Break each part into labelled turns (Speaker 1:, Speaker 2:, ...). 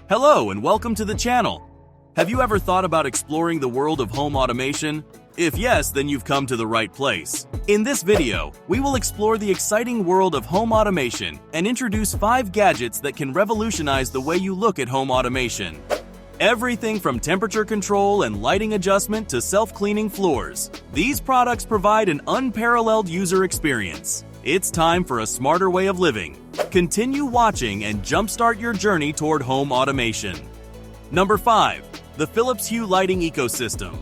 Speaker 1: Hello and welcome to the channel. Have you ever thought about exploring the world of home automation? If yes, then you've come to the right place. In this video, we will explore the exciting world of home automation and introduce 5 gadgets that can revolutionize the way you look at home automation. Everything from temperature control and lighting adjustment to self-cleaning floors, these products provide an unparalleled user experience. It's time for a smarter way of living. Continue watching and jumpstart your journey toward home automation. Number 5. The Philips Hue Lighting Ecosystem.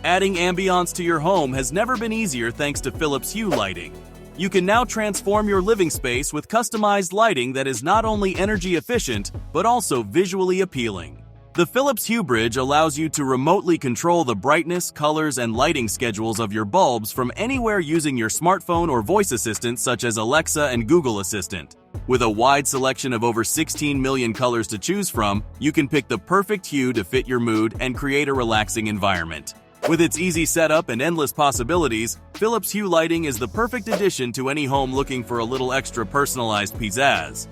Speaker 1: Adding ambiance to your home has never been easier thanks to Philips Hue Lighting. You can now transform your living space with customized lighting that is not only energy efficient, but also visually appealing. The Philips Hue Bridge allows you to remotely control the brightness, colors, and lighting schedules of your bulbs from anywhere using your smartphone or voice assistants such as Alexa and Google Assistant. With a wide selection of over 16 million colors to choose from, you can pick the perfect hue to fit your mood and create a relaxing environment. With its easy setup and endless possibilities, Philips Hue Lighting is the perfect addition to any home looking for a little extra personalized pizzazz.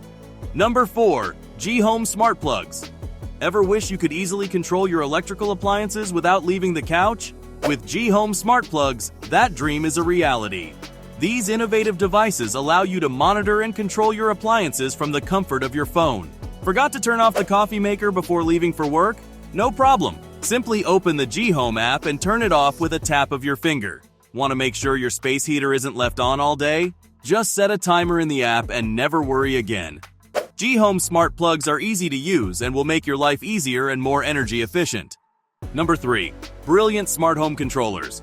Speaker 1: Number 4. GHome Smart Plugs. Ever wish you could easily control your electrical appliances without leaving the couch? With GHome Smart Plugs, that dream is a reality. These innovative devices allow you to monitor and control your appliances from the comfort of your phone. Forgot to turn off the coffee maker before leaving for work? No problem. Simply open the GHome app and turn it off with a tap of your finger. Want to make sure your space heater isn't left on all day? Just set a timer in the app and never worry again. GHome Smart Plugs are easy to use and will make your life easier and more energy efficient. Number 3. Brilliant Smart Home Controllers.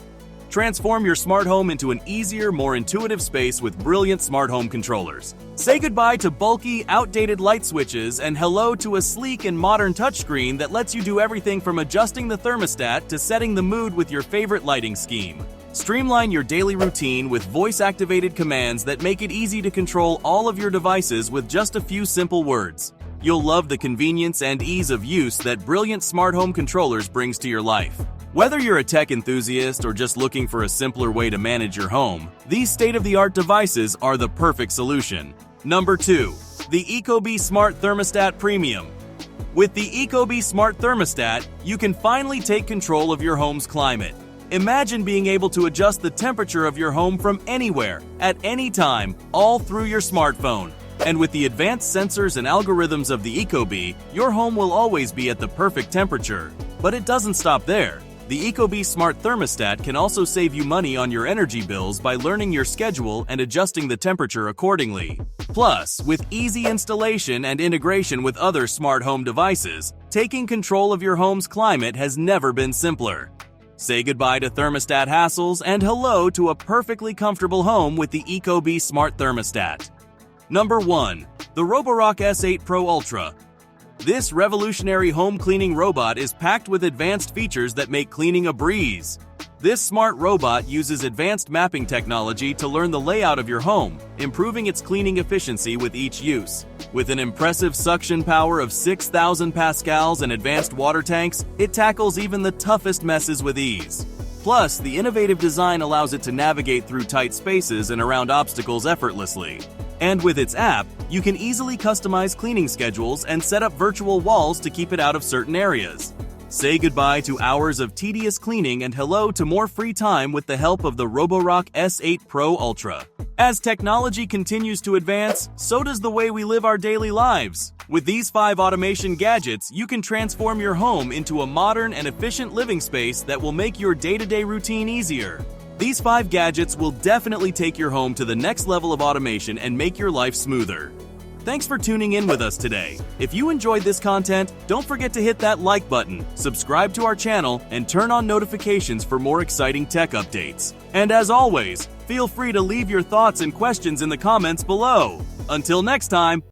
Speaker 1: Transform your smart home into an easier, more intuitive space with brilliant smart home controllers. Say goodbye to bulky, outdated light switches and hello to a sleek and modern touchscreen that lets you do everything from adjusting the thermostat to setting the mood with your favorite lighting scheme. Streamline your daily routine with voice-activated commands that make it easy to control all of your devices with just a few simple words. You'll love the convenience and ease of use that brilliant smart home controllers brings to your life. Whether you're a tech enthusiast or just looking for a simpler way to manage your home, these state-of-the-art devices are the perfect solution. Number 2. The Ecobee Smart Thermostat Premium. With the Ecobee Smart Thermostat, you can finally take control of your home's climate. Imagine being able to adjust the temperature of your home from anywhere, at any time, all through your smartphone. And with the advanced sensors and algorithms of the Ecobee, your home will always be at the perfect temperature. But it doesn't stop there. The Ecobee Smart Thermostat can also save you money on your energy bills by learning your schedule and adjusting the temperature accordingly. Plus, with easy installation and integration with other smart home devices, taking control of your home's climate has never been simpler. Say goodbye to thermostat hassles and hello to a perfectly comfortable home with the Ecobee Smart Thermostat. Number 1. The Roborock S8 Pro Ultra. This revolutionary home cleaning robot is packed with advanced features that make cleaning a breeze. This smart robot uses advanced mapping technology to learn the layout of your home, improving its cleaning efficiency with each use. With an impressive suction power of 6,000 pascals and advanced water tanks, it tackles even the toughest messes with ease. Plus, the innovative design allows it to navigate through tight spaces and around obstacles effortlessly. And with its app, you can easily customize cleaning schedules and set up virtual walls to keep it out of certain areas. Say goodbye to hours of tedious cleaning and hello to more free time with the help of the Roborock S8 Pro Ultra. As technology continues to advance, so does the way we live our daily lives. With these 5 automation gadgets, you can transform your home into a modern and efficient living space that will make your day-to-day routine easier. These 5 gadgets will definitely take your home to the next level of automation and make your life smoother. Thanks for tuning in with us today. If you enjoyed this content, don't forget to hit that like button, subscribe to our channel, and turn on notifications for more exciting tech updates. And as always, feel free to leave your thoughts and questions in the comments below. Until next time,